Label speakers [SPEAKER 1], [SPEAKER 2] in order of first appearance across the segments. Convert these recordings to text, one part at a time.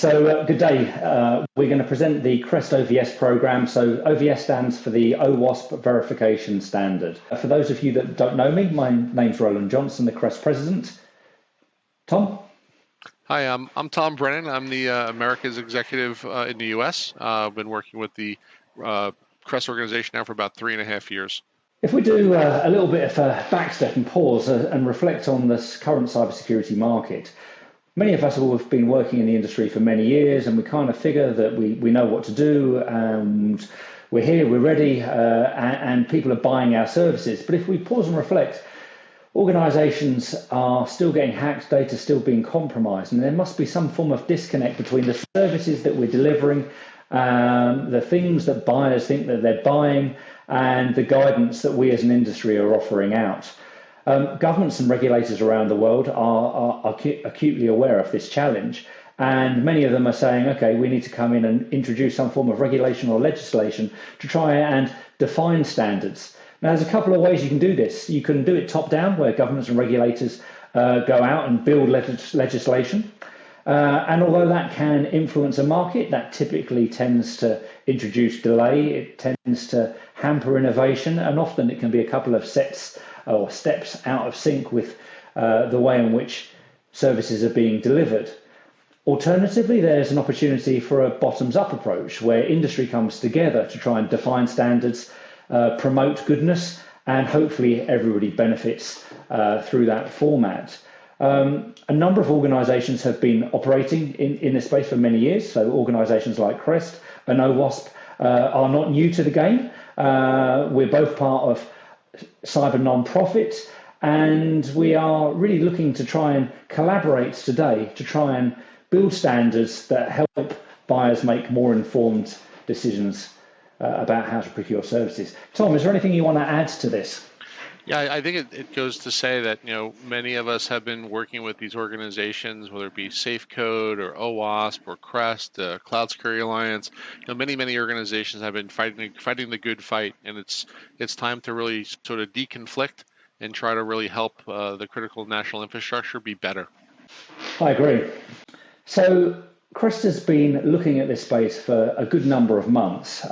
[SPEAKER 1] Good day. We're going to present the Crest OVS program. So OVS stands for the OWASP Verification Standard. For those of you that don't know me, my name's Roland Johnson, the Crest president. Tom?
[SPEAKER 2] Hi, I'm Tom Brennan. I'm the Americas executive in the U.S. I've been working with the Crest organization now for about 3.5 years.
[SPEAKER 1] If we do a little bit of a backstep and pause and reflect on this current cybersecurity market, many of us have been working in the industry for many years, and we kind of figure that we know what to do, and we're here, we're ready, and people are buying our services. But if we pause and reflect, organizations are still getting hacked, data still being compromised, and there must be some form of disconnect between the services that we're delivering, the things that buyers think that they're buying, and the guidance that we as an industry are offering out. Governments and regulators around the world are acutely aware of this challenge, and many of them are saying, okay, we need to come in and introduce some form of regulation or legislation to try and define standards. Now, there's a couple of ways you can do this. You can do it top down, where governments and regulators go out and build legislation. And although that can influence a market, that typically tends to introduce delay, it tends to hamper innovation, and often it can be a couple of sets or steps out of sync with the way in which services are being delivered. Alternatively, there's an opportunity for a bottoms-up approach where industry comes together to try and define standards, promote goodness, and hopefully everybody benefits through that format. A number of organizations have been operating in this space for many years. So organizations like Crest and OWASP are not new to the game. We're both part of cyber non-profits, and we are really looking to try and collaborate today to try and build standards that help buyers make more informed decisions about how to procure services. Tom, is there anything you want to add to this?
[SPEAKER 2] Yeah, I think it goes to say that, many of us have been working with these organizations, whether it be SafeCode or OWASP or Crest, Cloud Security Alliance. Many organizations have been fighting the good fight, and it's time to really sort of deconflict and try to really help the critical national infrastructure be better.
[SPEAKER 1] I agree. So Crest has been looking at this space for a good number of months.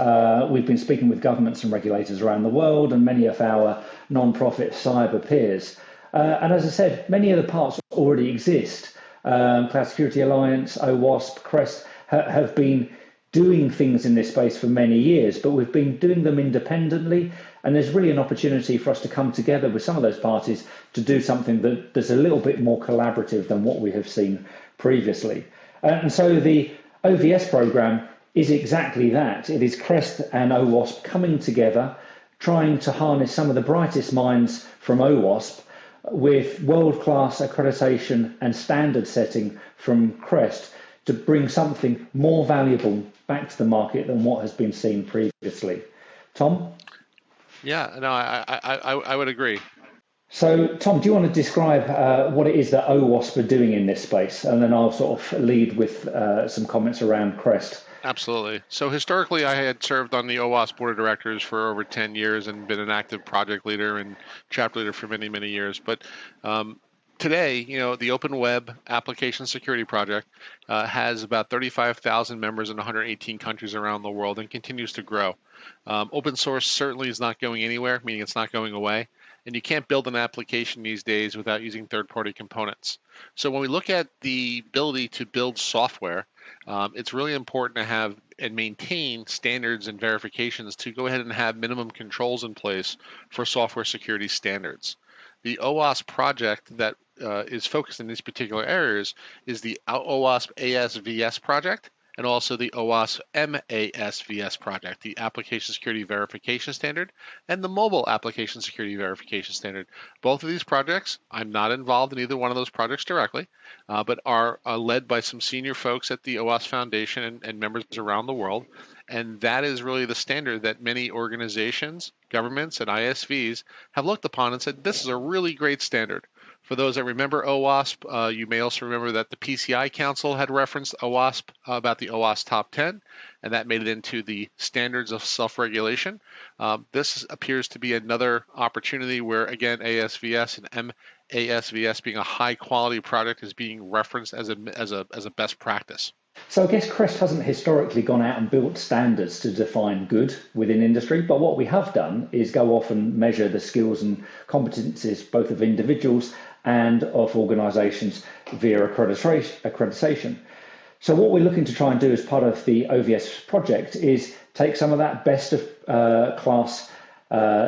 [SPEAKER 1] We've been speaking with governments and regulators around the world and many of our non-profit cyber peers. And as I said, many of the parts already exist. Cloud Security Alliance, OWASP, Crest have been doing things in this space for many years, but we've been doing them independently. And there's really an opportunity for us to come together with some of those parties to do something that's a little bit more collaborative than what we have seen previously. And so the OVS program is exactly that. It is Crest and OWASP coming together, trying to harness some of the brightest minds from OWASP with world-class accreditation and standard setting from Crest to bring something more valuable back to the market than what has been seen previously. Tom?
[SPEAKER 2] Yeah, no, I would agree.
[SPEAKER 1] So, Tom, do you want to describe what it is that OWASP are doing in this space? And then I'll sort of lead with some comments around Crest.
[SPEAKER 2] Absolutely. So historically, I had served on the OWASP board of directors for over 10 years and been an active project leader and chapter leader for many, many years. But today, the Open Web Application Security Project has about 35,000 members in 118 countries around the world and continues to grow. Open source certainly is not going anywhere, meaning it's not going away. And you can't build an application these days without using third-party components. So when we look at the ability to build software, it's really important to have and maintain standards and verifications to go ahead and have minimum controls in place for software security standards. The OWASP project that is focused in these particular areas is the OWASP ASVS project, and also the OWASP MASVS project, the Application Security Verification Standard, and the Mobile Application Security Verification Standard. Both of these projects, I'm not involved in either one of those projects directly, but are led by some senior folks at the OWASP Foundation and members around the world. And that is really the standard that many organizations, governments, and ISVs have looked upon and said, this is a really great standard. For those that remember OWASP, you may also remember that the PCI Council had referenced OWASP about the OWASP Top 10, and that made it into the standards of self-regulation. This appears to be another opportunity where, again, ASVS and MASVS being a high-quality product is being referenced as a best practice.
[SPEAKER 1] So I guess Crest hasn't historically gone out and built standards to define good within industry, but what we have done is go off and measure the skills and competencies both of individuals and of organisations via accreditation. So what we're looking to try and do as part of the OVS project is take some of that best of class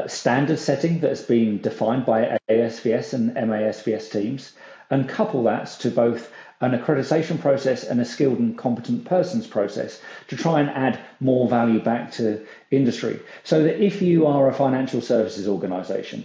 [SPEAKER 1] standard setting that's been defined by ASVS and MASVS teams and couple that to both an accreditation process and a skilled and competent persons process to try and add more value back to industry. So that if you are a financial services organisation,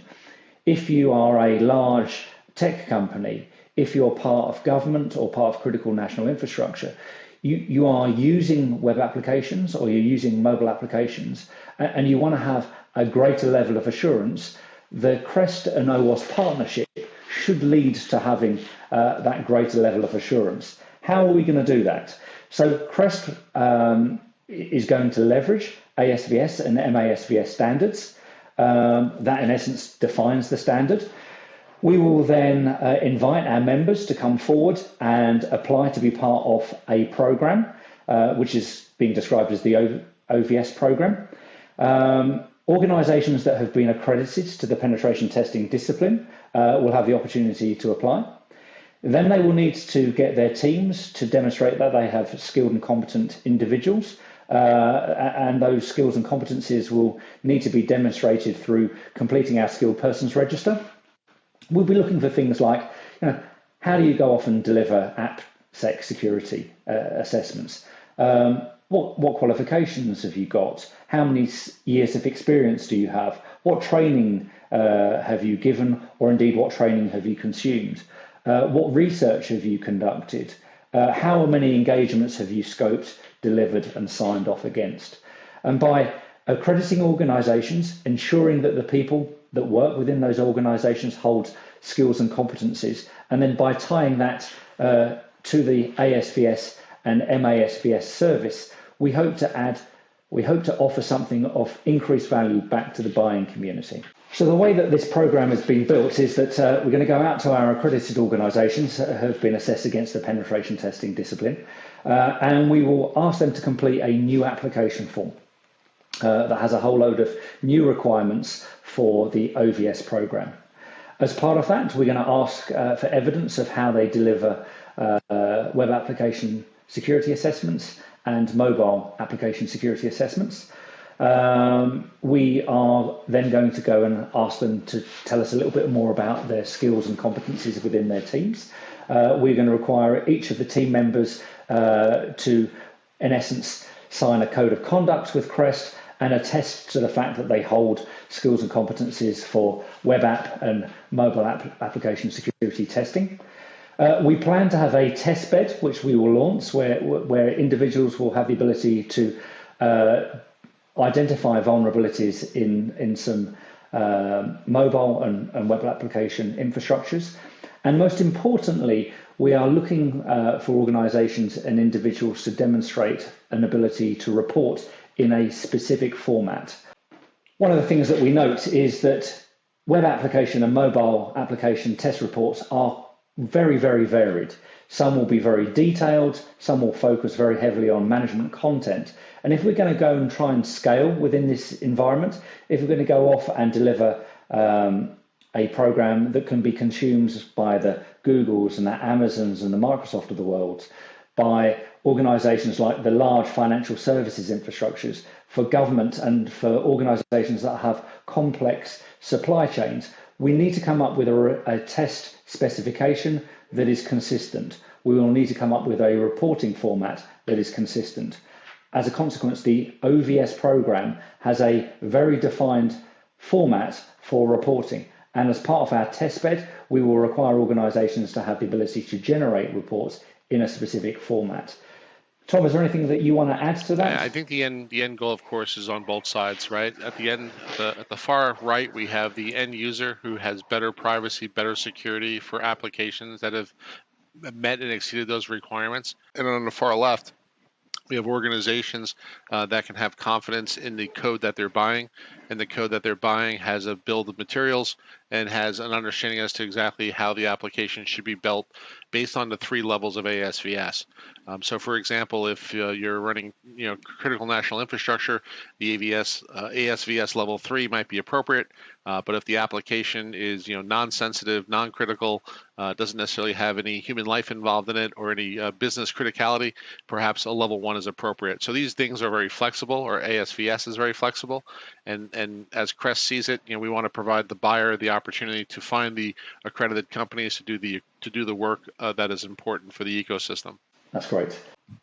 [SPEAKER 1] if you are a large tech company, if you're part of government or part of critical national infrastructure, you are using web applications or you're using mobile applications and you want to have a greater level of assurance, the Crest and OWASP partnership should lead to having that greater level of assurance. How are we going to do that? So Crest is going to leverage ASVS and MASVS standards. That in essence defines the standard. We will then invite our members to come forward and apply to be part of a program, which is being described as the OVS program. Organisations that have been accredited to the penetration testing discipline will have the opportunity to apply. Then they will need to get their teams to demonstrate that they have skilled and competent individuals, and those skills and competencies will need to be demonstrated through completing our skilled persons register. We'll be looking for things like, how do you go off and deliver AppSec security assessments? What qualifications have you got? How many years of experience do you have? What training have you given, or indeed what training have you consumed? What research have you conducted? How many engagements have you scoped, delivered and signed off against? And by accrediting organisations, ensuring that the people that work within those organisations hold skills and competencies, and then by tying that to the ASVS and MASVS service, we hope to offer something of increased value back to the buying community. So the way that this program has been built is that we're going to go out to our accredited organisations that have been assessed against the penetration testing discipline, and we will ask them to complete a new application form that has a whole load of new requirements for the OVS program. As part of that, we're going to ask for evidence of how they deliver web application security assessments and mobile application security assessments. We are then going to go and ask them to tell us a little bit more about their skills and competencies within their teams. We're going to require each of the team members to, in essence, sign a code of conduct with Crest and attest to the fact that they hold skills and competencies for web app and mobile application security testing. We plan to have a test bed, which we will launch, where individuals will have the ability to identify vulnerabilities in some mobile and web application infrastructures. And most importantly, we are looking for organisations and individuals to demonstrate an ability to report in a specific format. One of the things that we note is that web application and mobile application test reports are very, very varied. Some will be very detailed, some will focus very heavily on management content. And if we're going to go and try and scale within this environment, if we're going to go off and deliver a program that can be consumed by the Googles and the Amazons and the Microsoft of the world, by organisations like the large financial services infrastructures, for government and for organisations that have complex supply chains, we need to come up with a test specification that is consistent. We will need to come up with a reporting format that is consistent. As a consequence, the OVS program has a very defined format for reporting. And as part of our test bed, we will require organisations to have the ability to generate reports in a specific format. Tom, is there anything that you want to add to that?
[SPEAKER 2] I think the end goal, of course, is on both sides, right? At the end, at the far right, we have the end user who has better privacy, better security for applications that have met and exceeded those requirements. And on the far left, we have organizations that can have confidence in the code that they're buying and the code that they're buying has a bill of materials and has an understanding as to exactly how the application should be built based on the 3 levels of ASVS. So, for example, if you're running, critical national infrastructure, the ASVS level 3 might be appropriate. But if the application is, non-sensitive, non-critical, doesn't necessarily have any human life involved in it or any business criticality, perhaps a level 1 is appropriate. So these things are very flexible, or ASVS is very flexible, and as Crest sees it, we want to provide the buyer the opportunity to find the accredited companies to do the work that is important for the ecosystem.
[SPEAKER 1] That's great.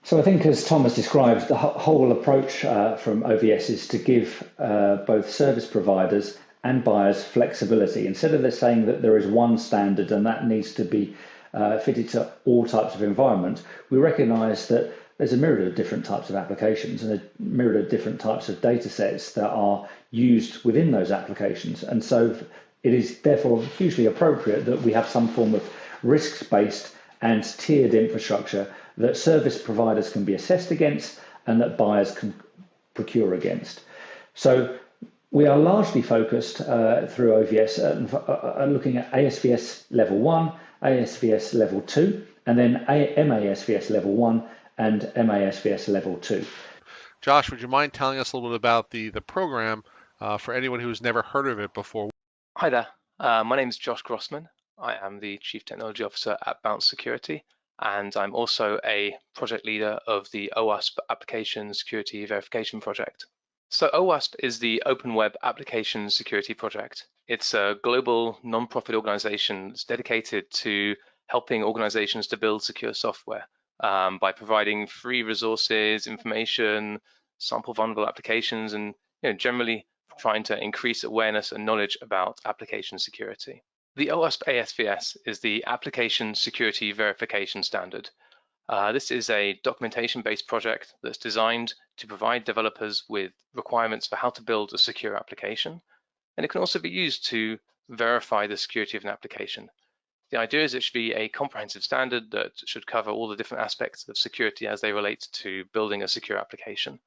[SPEAKER 1] So I think, as Tom has described, the whole approach from OVS is to give both service providers and buyers flexibility. Instead of saying that there is one standard and that needs to be fitted to all types of environment, we recognize that there's a myriad of different types of applications and a myriad of different types of data sets that are used within those applications. And so it is therefore hugely appropriate that we have some form of risks-based and tiered infrastructure that service providers can be assessed against and that buyers can procure against. So we are largely focused through OVS looking at ASVS level 1, ASVS level 2, and then MASVS level 1 and MASVS level 2.
[SPEAKER 2] Josh, would you mind telling us a little bit about the program for anyone who's never heard of it before?
[SPEAKER 3] Hi there, my name is Josh Grossman. I am the Chief Technology Officer at Bounce Security, and I'm also a project leader of the OWASP Application Security Verification Project. So OWASP is the Open Web Application Security Project. It's a global non-profit organization that's dedicated to helping organizations to build secure software by providing free resources, information, sample vulnerable applications, and generally trying to increase awareness and knowledge about application security. The OWASP ASVS is the Application Security Verification Standard. This is a documentation-based project that's designed to provide developers with requirements for how to build a secure application, and it can also be used to verify the security of an application. The idea is it should be a comprehensive standard that should cover all the different aspects of security as they relate to building a secure application.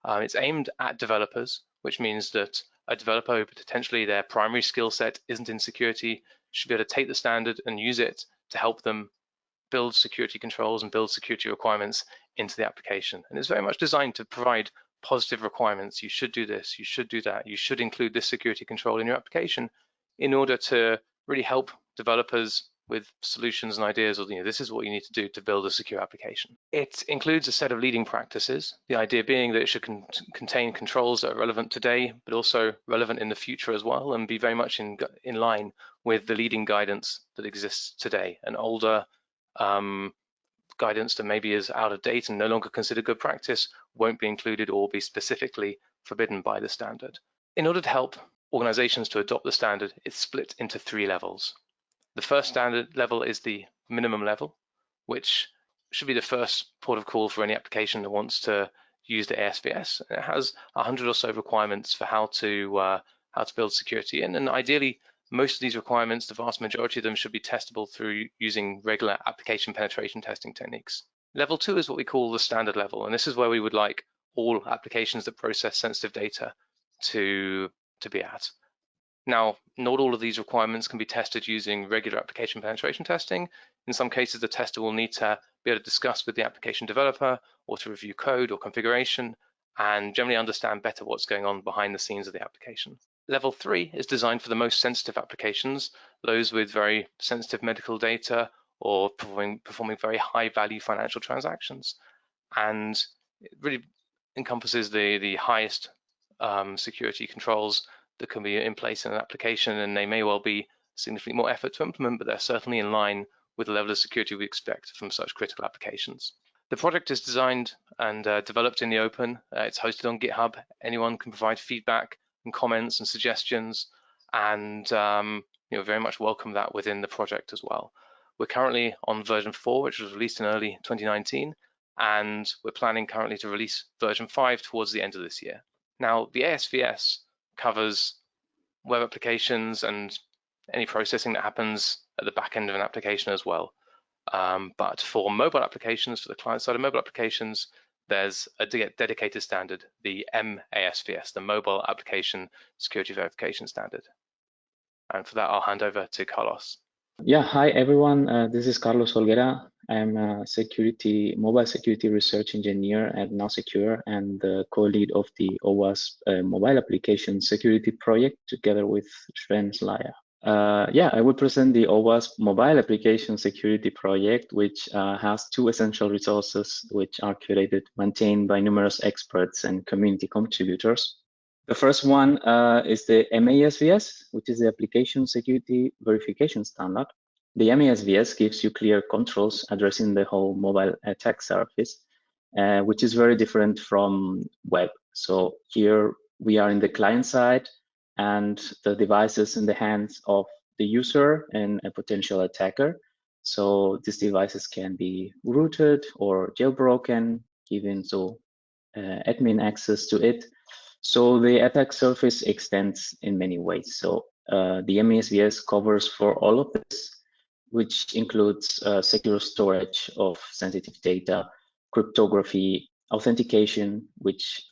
[SPEAKER 3] It's aimed at developers, which means that a developer who potentially their primary skill set isn't in security should be able to take the standard and use it to help them build security controls and build security requirements into the application. And it's very much designed to provide positive requirements. You should do this, you should do that, you should include this security control in your application in order to really help developers with solutions and ideas of, this is what you need to do to build a secure application. It includes a set of leading practices, the idea being that it should contain controls that are relevant today, but also relevant in the future as well, and be very much in line with the leading guidance that exists today. An older guidance that maybe is out of date and no longer considered good practice won't be included or be specifically forbidden by the standard. In order to help organizations to adopt the standard, it's split into 3 levels. The first standard level is the minimum level, which should be the first port of call for any application that wants to use the ASVS. It has 100 or so requirements for how to build security, and ideally, most of these requirements, the vast majority of them, should be testable through using regular application penetration testing techniques. Level 2 is what we call the standard level, and this is where we would like all applications that process sensitive data to be at. Now, not all of these requirements can be tested using regular application penetration testing. In some cases, the tester will need to be able to discuss with the application developer or to review code or configuration and generally understand better what's going on behind the scenes of the application. Level 3 is designed for the most sensitive applications, those with very sensitive medical data or performing very high value financial transactions. And it really encompasses the highest security controls that can be in place in an application, and they may well be significantly more effort to implement, but they're certainly in line with the level of security we expect from such critical applications. The project is designed and developed in the open. It's hosted on GitHub. Anyone can provide feedback and comments and suggestions, and very much welcome that within the project as well. We're currently on version 4, which was released in early 2019, and we're planning currently to release version 5 towards the end of this year. Now, the ASVS covers web applications and any processing that happens at the back end of an application as well. But for mobile applications, for the client side of mobile applications, there's a dedicated standard, the MASVS, the Mobile Application Security Verification Standard. And for that, I'll hand over to Carlos.
[SPEAKER 4] Yeah, hi everyone. This is Carlos Olguera. I'm a mobile security research engineer at NowSecure and the co-lead of the OWASP mobile application security project together with Sven Slayer. I will present the OWASP mobile application security project, which has two essential resources which are curated, maintained by numerous experts and community contributors. The first one is the MASVS, which is the Application Security Verification Standard. The MASVS gives you clear controls addressing the whole mobile attack surface, which is very different from web. So here we are in the client side and the devices in the hands of the user and a potential attacker. So these devices can be rooted or jailbroken, given admin access to it. So the attack surface extends in many ways. So the MASVS covers for all of this, which includes secure storage of sensitive data, cryptography, authentication, which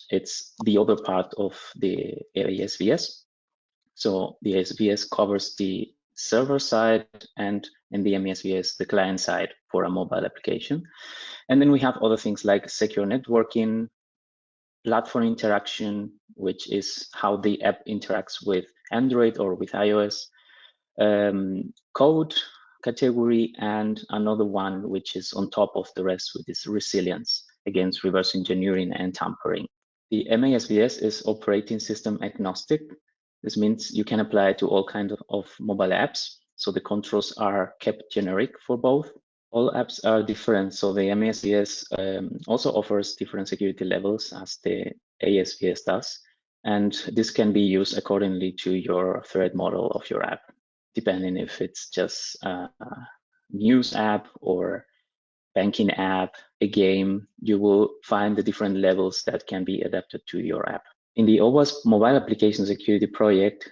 [SPEAKER 4] it's the other part of the ASVS. So the ASVS covers the server side and in the MASVS, the client side for a mobile application. And then we have other things like secure networking, platform interaction, which is how the app interacts with Android or with iOS, code category, and another one which is on top of the rest, which is resilience against reverse engineering and tampering. The MASVS is operating system agnostic. This means you can apply it to all kinds of mobile apps. So the controls are kept generic for both. All apps are different, so the MASVS also offers different security levels as the ASVS does, and this can be used accordingly to your threat model of your app, depending if it's just a news app or banking app, a game. You will find the different levels that can be adapted to your app. In the OWASP mobile application security project,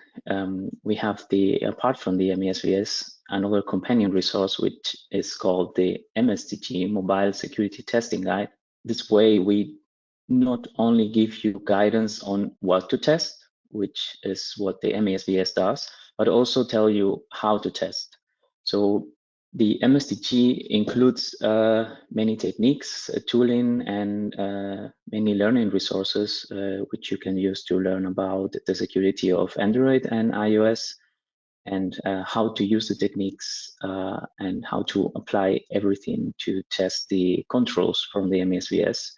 [SPEAKER 4] we have apart from the MASVS, another companion resource, which is called the MSTG, Mobile Security Testing Guide. This way, we not only give you guidance on what to test, which is what the MASVS does, but also tell you how to test. So the MSTG includes many techniques, tooling, and many learning resources, which you can use to learn about the security of Android and iOS, and how to use the techniques and how to apply everything to test the controls from the MASVS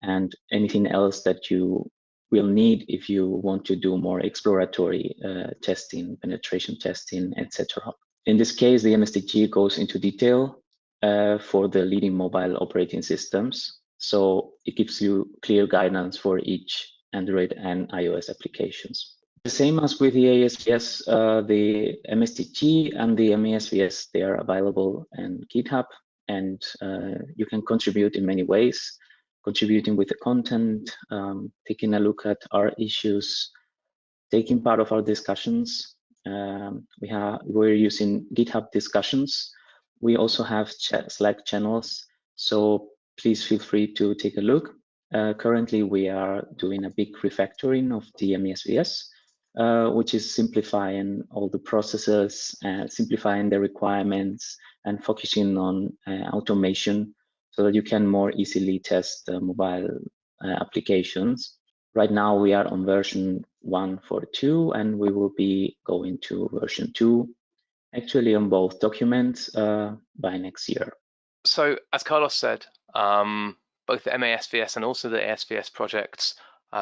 [SPEAKER 4] and anything else that you will need if you want to do more exploratory testing, penetration testing, etc. In this case, the MSTG goes into detail for the leading mobile operating systems. So it gives you clear guidance for each Android and iOS applications. The same as with the ASVS, the MSTG and the MASVS, they are available in GitHub, and you can contribute in many ways, contributing with the content, taking a look at our issues, taking part of our discussions. We're using GitHub discussions. We also have Slack channels, so please feel free to take a look. Currently, we are doing a big refactoring of the MASVS, which is simplifying all the processes, simplifying the requirements, and focusing on automation so that you can more easily test mobile applications. Right now, we are on version 1.42, and we will be going to version 2, actually on both documents by next year.
[SPEAKER 3] So, as Carlos said, both the MASVS and also the ASVS projects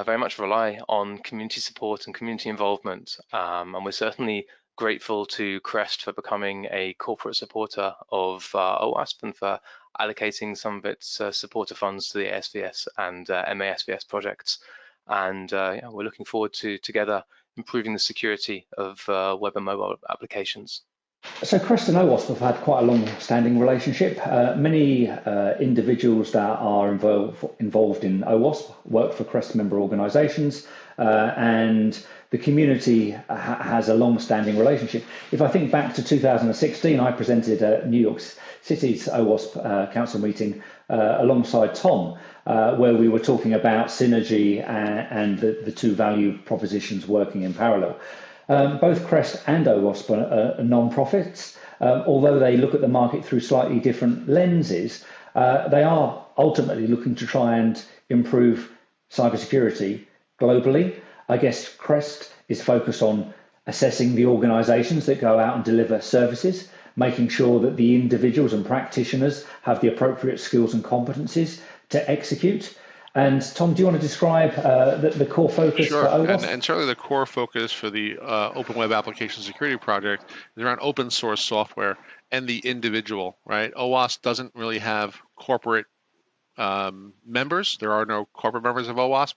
[SPEAKER 3] very much rely on community support and community involvement, and we're certainly grateful to Crest for becoming a corporate supporter of OWASP and for allocating some of its supporter funds to the ASVS and MASVS projects. And we're looking forward to together improving the security of web and mobile applications.
[SPEAKER 1] So Crest and OWASP have had quite a long-standing relationship. Many individuals that are involved in OWASP work for Crest member organisations, and the community has a long-standing relationship. If I think back to 2016, I presented at New York City's OWASP Council meeting alongside Tom, where we were talking about synergy and the two value propositions working in parallel. Both Crest and OWASP are non-profits. Although they look at the market through slightly different lenses, they are ultimately looking to try and improve cybersecurity globally. I guess Crest is focused on assessing the organizations that go out and deliver services, making sure that the individuals and practitioners have the appropriate skills and competencies to execute. And Tom, do you want to describe the core focus
[SPEAKER 2] Sure.
[SPEAKER 1] for OWASP?
[SPEAKER 2] And certainly the core focus for the Open Web Application Security Project is around open source software and the individual, right? OWASP doesn't really have corporate members. There are no corporate members of OWASP.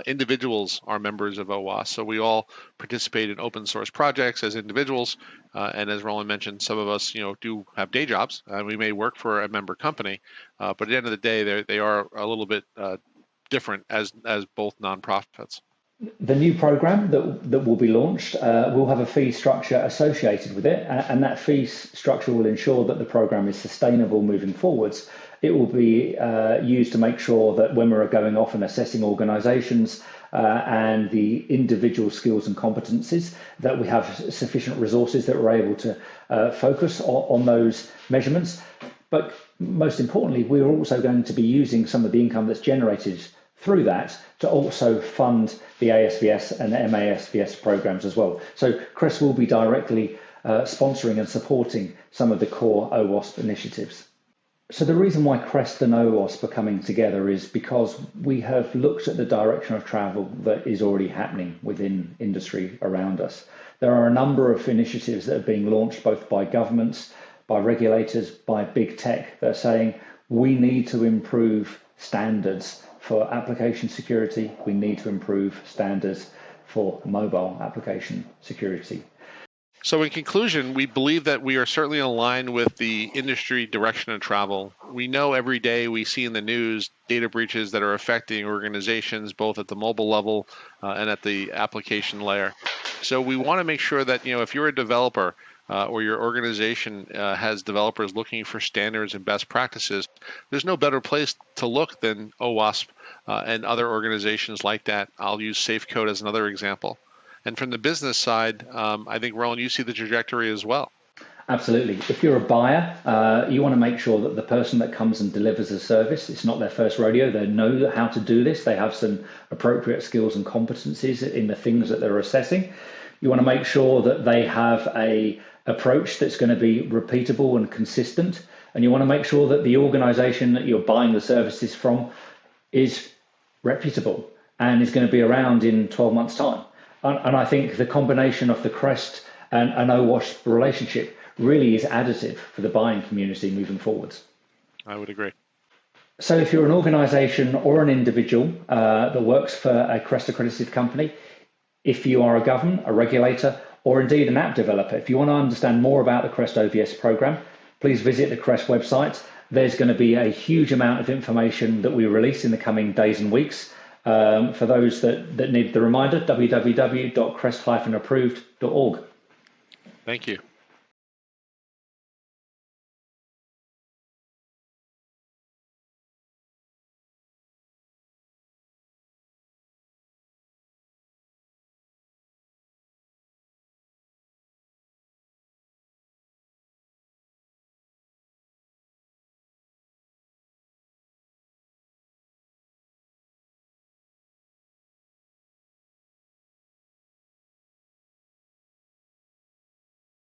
[SPEAKER 2] Individuals are members of OWASP. So we all participate in open source projects as individuals. And as Roland mentioned, some of us, do have day jobs. We may work for a member company, but at the end of the day, they are a little bit different as both nonprofits.
[SPEAKER 1] The new program that will be launched will have a fee structure associated with it, and that fee structure will ensure that the program is sustainable moving forwards. It will be used to make sure that when we're going off and assessing organizations and the individual skills and competencies, that we have sufficient resources that we're able to focus on those measurements. But most importantly, we're also going to be using some of the income that's generated through that to also fund the ASVS and MASVS programs as well. So Crest will be directly sponsoring and supporting some of the core OWASP initiatives. So the reason why Crest and OWASP are coming together is because we have looked at the direction of travel that is already happening within industry around us. There are a number of initiatives that are being launched both by governments, by regulators, by big tech that are saying we need to improve standards for application security. We need to improve standards for mobile application security.
[SPEAKER 2] So in conclusion, we believe that we are certainly aligned with the industry direction of travel. We know every day we see in the news data breaches that are affecting organizations both at the mobile level and at the application layer. So we want to make sure that, if you're a developer or your organization has developers looking for standards and best practices, there's no better place to look than OWASP and other organizations like that. I'll use SafeCode as another example. And from the business side, I think, Roland, you see the trajectory as well.
[SPEAKER 1] Absolutely. If you're a buyer, you want to make sure that the person that comes and delivers a service, it's not their first rodeo. They know how to do this. They have some appropriate skills and competencies in the things that they're assessing. You want to make sure that they have a approach that's going to be repeatable and consistent. And you want to make sure that the organization that you're buying the services from is reputable and is going to be around in 12 months' time. And I think the combination of the Crest and OWASP relationship really is additive for the buying community moving forwards.
[SPEAKER 2] I would agree.
[SPEAKER 1] So if you're an organization or an individual that works for a Crest accredited company, if you are a government, a regulator, or indeed an app developer, if you want to understand more about the Crest OVS program, please visit the Crest website. There's going to be a huge amount of information that we release in the coming days and weeks. For those that need the reminder, www.crest-approved.org.
[SPEAKER 2] Thank you.